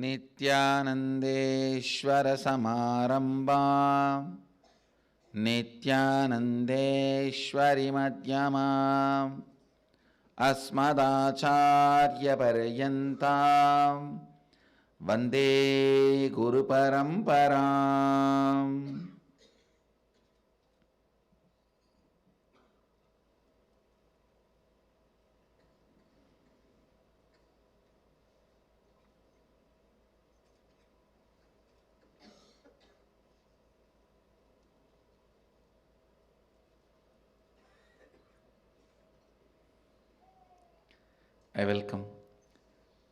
नित्यानंदेश्वर समारंभां नित्यानंदेश्वरी मध्यमाम् अस्मदाचार्यपर्यन्तां वन्दे गुरुपरम्पराम्। I welcome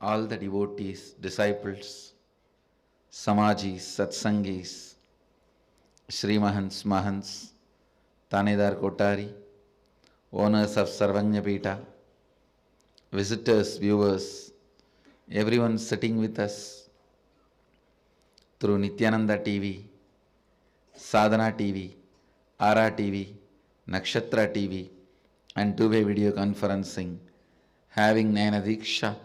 all the devotees, disciples, Samajis, Satsangis, Shri Mahants, Mahants, Tanedar Kotari, owners of Sarvanyapita, visitors, viewers, everyone sitting with us through Nityananda TV, Sadhana TV, Ara TV, Nakshatra TV, and two-way video conferencing, having Nayana Diksha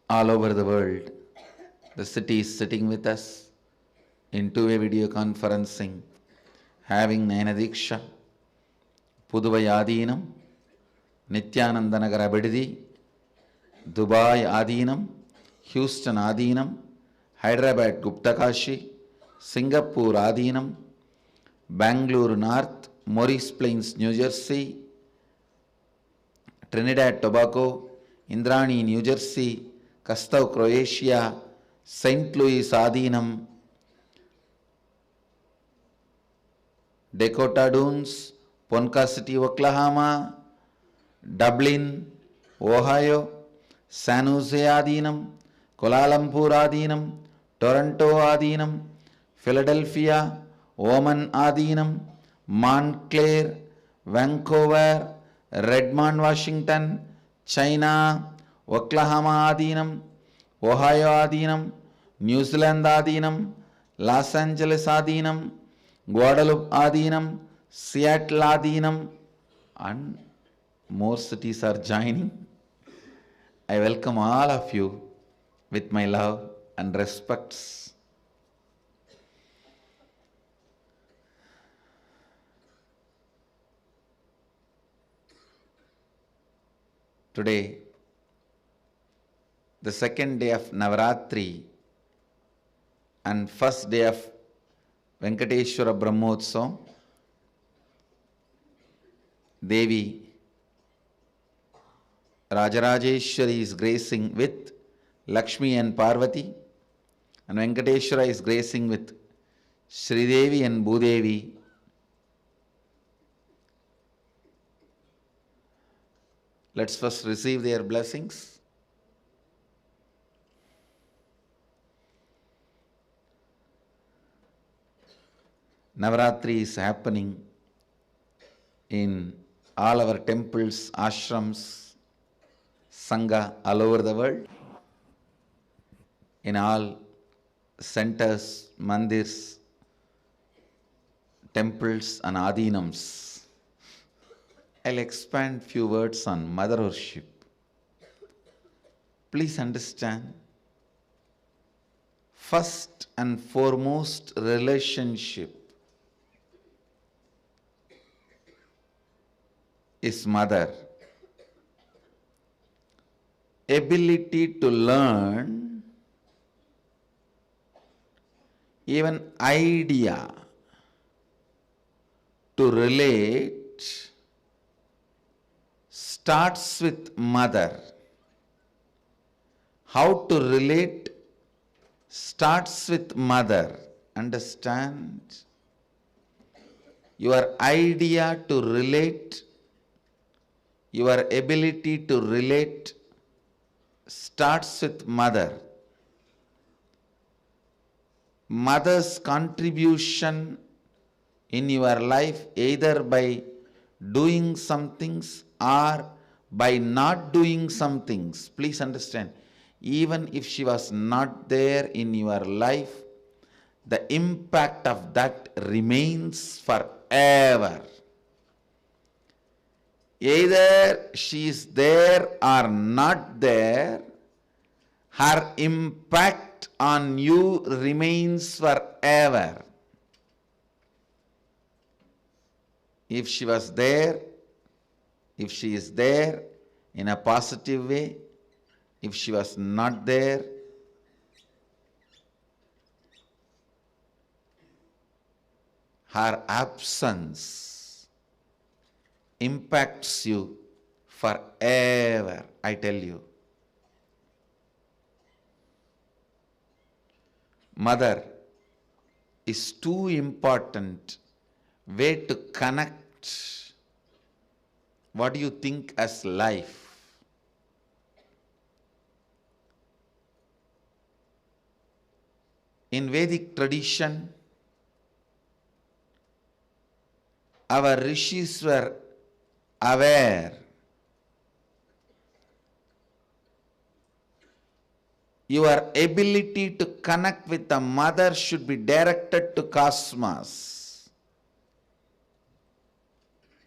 all over the world. The city is sitting with us in two-way video conferencing, having Nayana Diksha, Puduvai Adinam, Nityananda Nagara Bididi, Dubai Adinam, Houston Adinam, Hyderabad Guptakashi, Singapore Adinam, Bangalore North, Morris Plains, New Jersey, Trinidad Tobago, Indrani, New Jersey, Kastav, Croatia, St. Louis Adinam, Dakota Dunes, Ponca City, Oklahoma, Dublin, Ohio, San Jose Adinam, Kuala Lumpur Adinam, Toronto Adinam, Philadelphia, Oman Adinam, Montclair, Vancouver, Redmond, Washington, China, Oklahoma Adinam, Ohio Adinam, New Zealand Adinam, Los Angeles Adinam, Guadalupe Adinam, Seattle Adinam, and more cities are joining. I welcome all of you with my love and respects. Today, the second day of Navaratri and first day of Venkateshwara Brahmotsavam, Devi Rajarajeshwari is gracing with Lakshmi and Parvati, and Venkateshwara is gracing with Sridevi and Bhudevi. Let's first receive their blessings. Navaratri is happening in all our temples, ashrams, sangha all over the world, in all centers, mandirs, temples and adinams. I'll expand few words on motherhoodship. Please understand, first and foremost relationship is mother. Ability to learn, even idea to relate starts with mother. How to relate starts with mother. Understand? Your idea to relate, your ability to relate starts with mother. Mother's contribution in your life, either by doing some things or by not doing some things. Please understand, even if she was not there in your life, the impact of that remains forever. Either she is there or not there, Her impact on you remains forever. If she was there, if she is there in a positive way, if she was not there, her absence impacts you forever, I tell you. Mother is too important way to connect what do you think as life. In Vedic tradition, our rishis were aware. Your ability to connect with the mother should be directed to cosmos.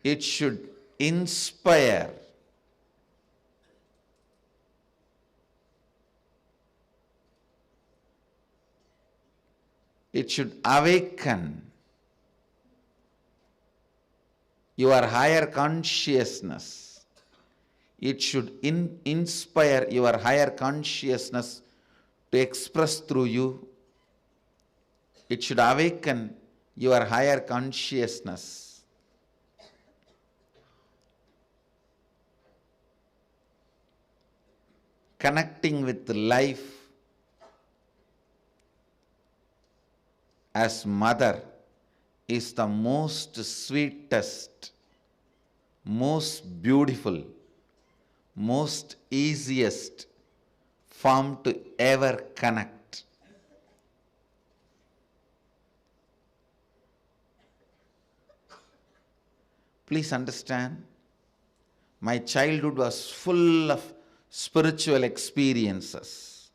It should inspire. It should awaken your higher consciousness. It should inspire your higher consciousness to express through you. It should awaken your higher consciousness. Connecting with life as mother is the most sweetest, most beautiful, most easiest form to ever connect. Please understand, my childhood was full of spiritual experiences,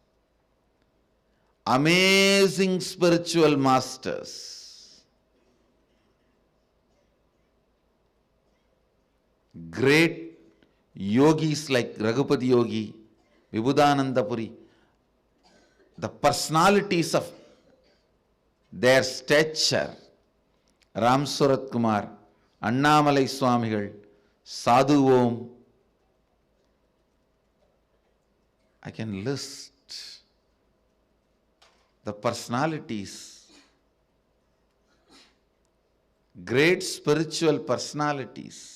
amazing spiritual masters, great yogis like Raghupati Yogi, Vibhudananda Puri, the personalities of their stature, Ram Surat Kumar, Annamalai Swamigal, Sadhu Om. I can list the personalities, great spiritual personalities.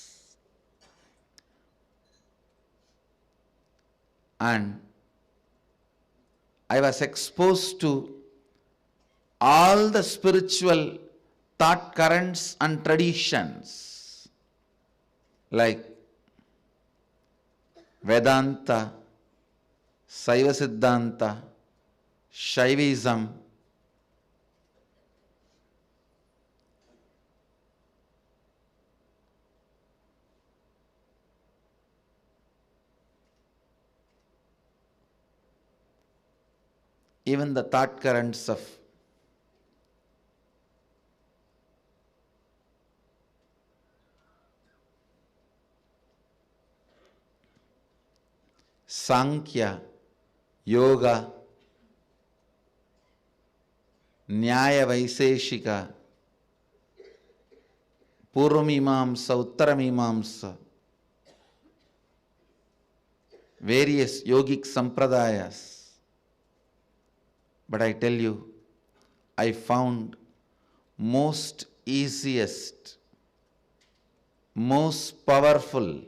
And I was exposed to all the spiritual thought currents and traditions like Vedanta, Saiva Siddhanta, Shaivism, even the thought currents of Sankhya, Yoga, Nyaya Vaiseshika, Purvamimamsa, Uttaramimamsa, various yogic sampradayas. But I tell you, I found most easiest, most powerful,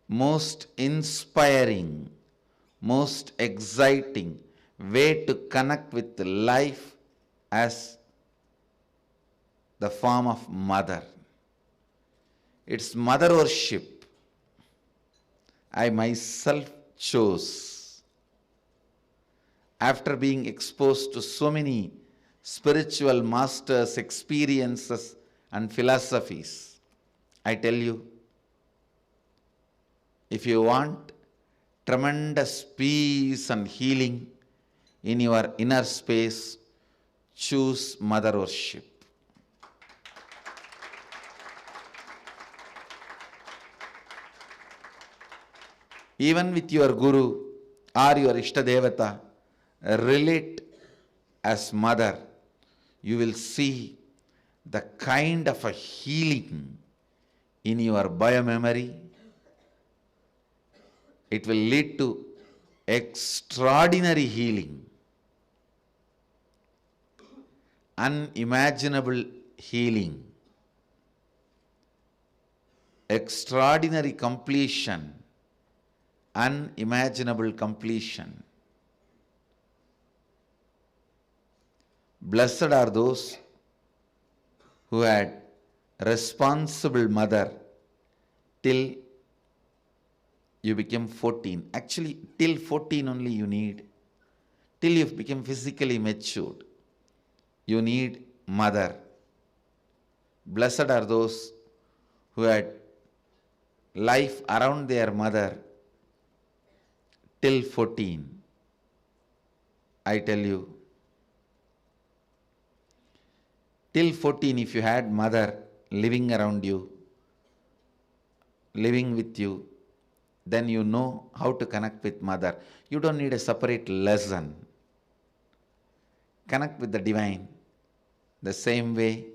most inspiring, most exciting way to connect with life as the form of mother. It's mother worship I myself chose after being exposed to so many spiritual masters, experiences and philosophies. I tell you, if you want tremendous peace and healing in your inner space, choose mother worship. Even with your guru, or your Ishtadevata relate as mother, you will see the kind of a healing in your biomemory. It will lead to extraordinary healing, unimaginable healing, extraordinary completion, unimaginable completion. Blessed are those who had responsible mother till you became 14. Actually, till 14 only you need. Till you become physically matured, you need mother. Blessed are those who had life around their mother till 14. I tell you, till 14, if you had mother living around you, living with you, then you know how to connect with mother. You don't need a separate lesson. Connect with the divine the same way.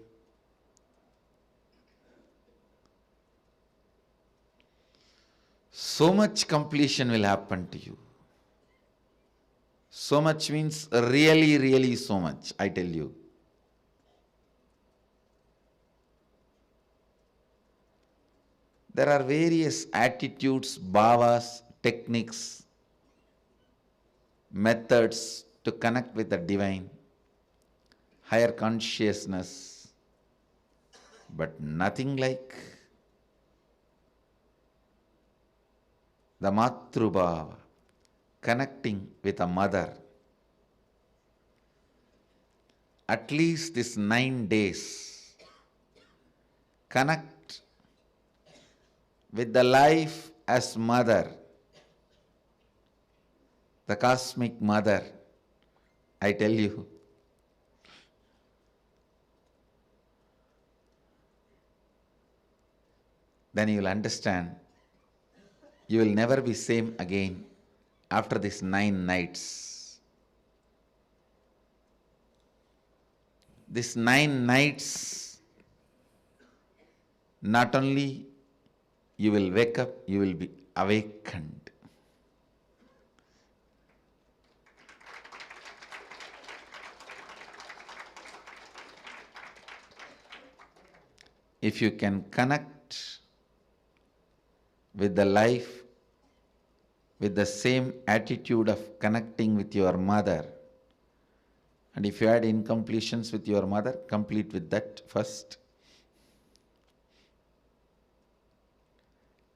So much completion will happen to you. So much means really, really so much, I tell you. There are various attitudes, bhavas, techniques, methods to connect with the divine, higher consciousness, but nothing like the Matrubhava, connecting with a mother. At least these 9 days, connect with the life as mother, the cosmic mother, I tell you. Then you will understand, you will never be same again after these 9 nights. These 9 nights, not only you will wake up, you will be awakened. If you can connect with the life with the same attitude of connecting with your mother, and if you had incompletions with your mother, complete with that first.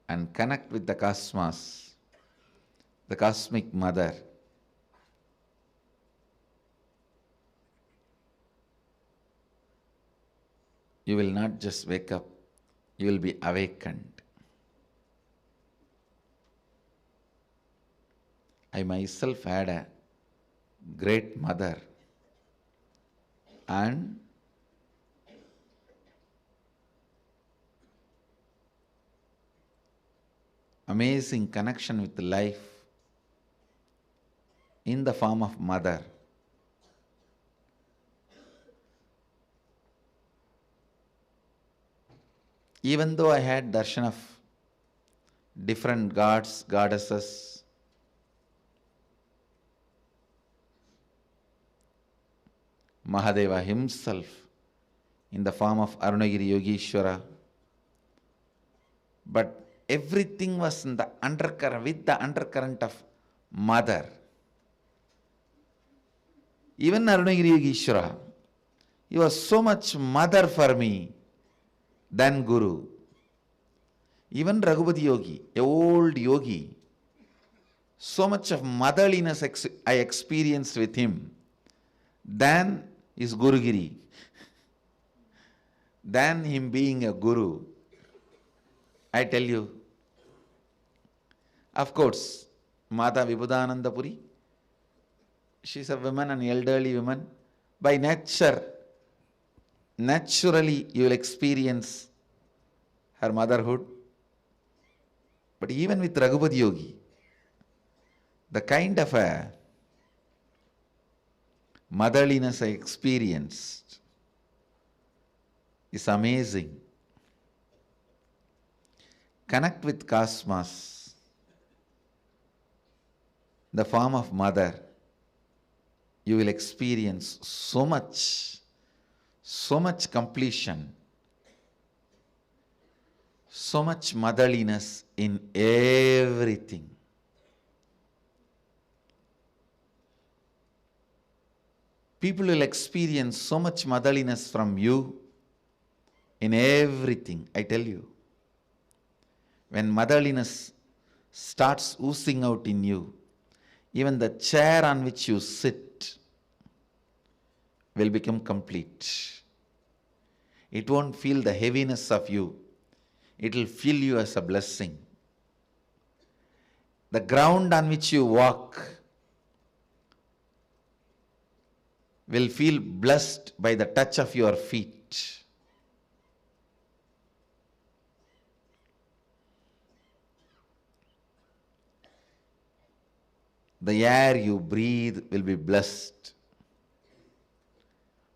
And connect with the cosmos, the cosmic mother. You will not just wake up, you will be awakened. I myself had a great mother, and amazing connection with life in the form of mother. Even though I had darshan of different gods, goddesses, Mahadeva himself in the form of Arunagiri Yogeshwara, but everything was in the undercurrent, with the undercurrent of mother. Even Arunagiri Yogeshwara, he was so much mother for me than Guru. Even Raghupati Yogi, a old yogi, so much of motherliness I experienced with him than his Gurugiri, than him being a Guru. I tell you, of course, Mata Vibhudananda Puri, she is a woman, an elderly woman. By nature, naturally you will experience her motherhood. But even with Raghupati Yogi, The kind of a motherliness I experienced is amazing. Connect with cosmos, the form of mother. You will experience so much completion, so much motherliness in everything. People will experience so much motherliness from you in everything, I tell you. When motherliness starts oozing out in you, even the chair on which you sit will become complete. It won't feel the heaviness of you. It will feel you as a blessing. The ground on which you walk will feel blessed by the touch of your feet. The air you breathe will be blessed.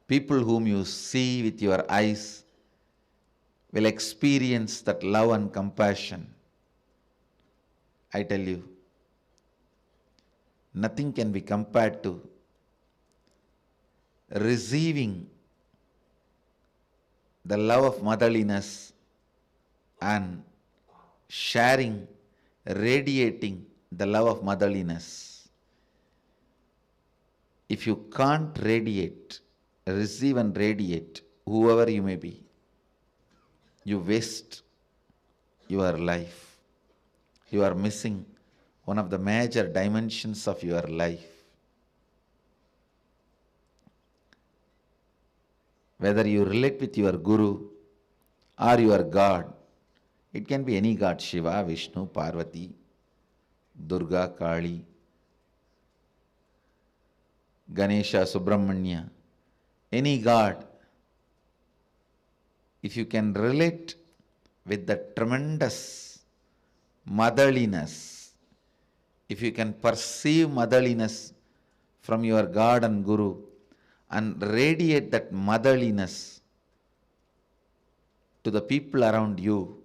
People whom you see with your eyes will experience that love and compassion. I tell you, nothing can be compared to receiving the love of motherliness and sharing, radiating the love of motherliness. If you can't radiate, receive and radiate, whoever you may be, you waste your life. You are missing one of the major dimensions of your life. Whether you relate with your Guru or your God, it can be any God, Shiva, Vishnu, Parvati, Durga, Kali, Ganesha, Subramanya, any God. If you can relate with the tremendous motherliness, if you can perceive motherliness from your God and Guru and radiate that motherliness to the people around you,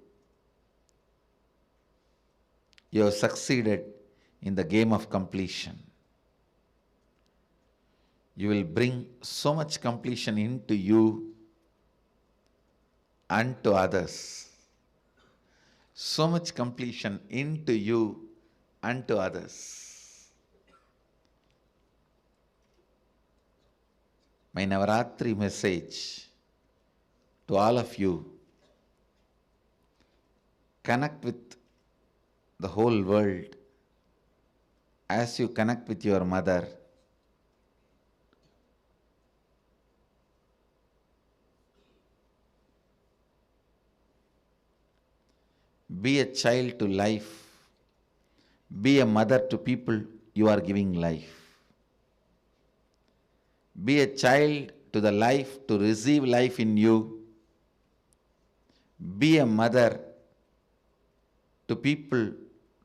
you have succeeded in the game of completion. You will bring so much completion into you and to others. So much completion into you and to others. My Navaratri message to all of you: connect with the whole world as you connect with your mother. Be a child to life. Be a mother to people you are giving life. Be a child to the life to receive life in you. Be a mother to people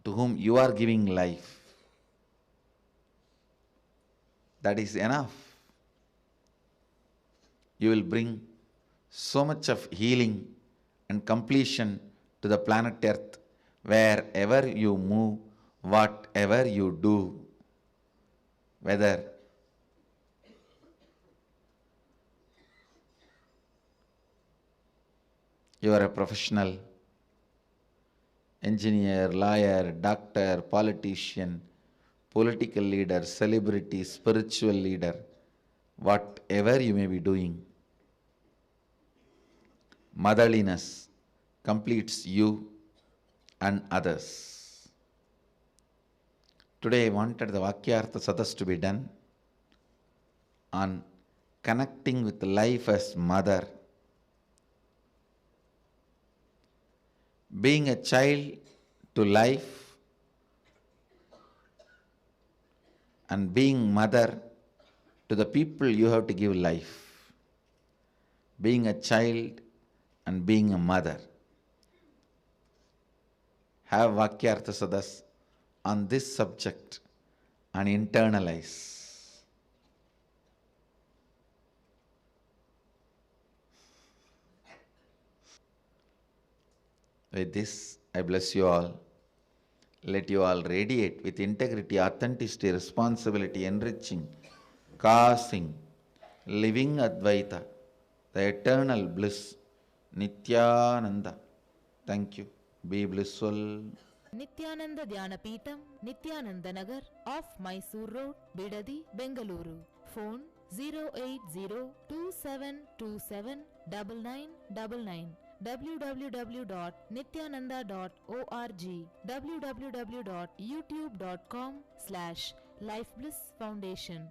to whom you are giving life. That is enough. You will bring so much of healing and completion to the planet Earth wherever you move, whatever you do, whether you are a professional, engineer, lawyer, doctor, politician, political leader, celebrity, spiritual leader, whatever you may be doing, motherliness completes you and others. Today I wanted the Vakyartha Sadas to be done on connecting with life as mother. Being a child to life and being mother to the people you have to give life. Being a child and being a mother. Have Vakyartha Sadas on this subject and internalize. With this, I bless you all. Let you all radiate with integrity, authenticity, responsibility, enriching, causing, living Advaita, the eternal bliss, Nityananda. Thank you. Be blissful. Nityananda Dhyanapitham, Nityananda Nagar, off Mysore Road, Bidadi, Bengaluru. Phone 08027279999. www.nityananda.org, www.youtube.com/Life Bliss Foundation.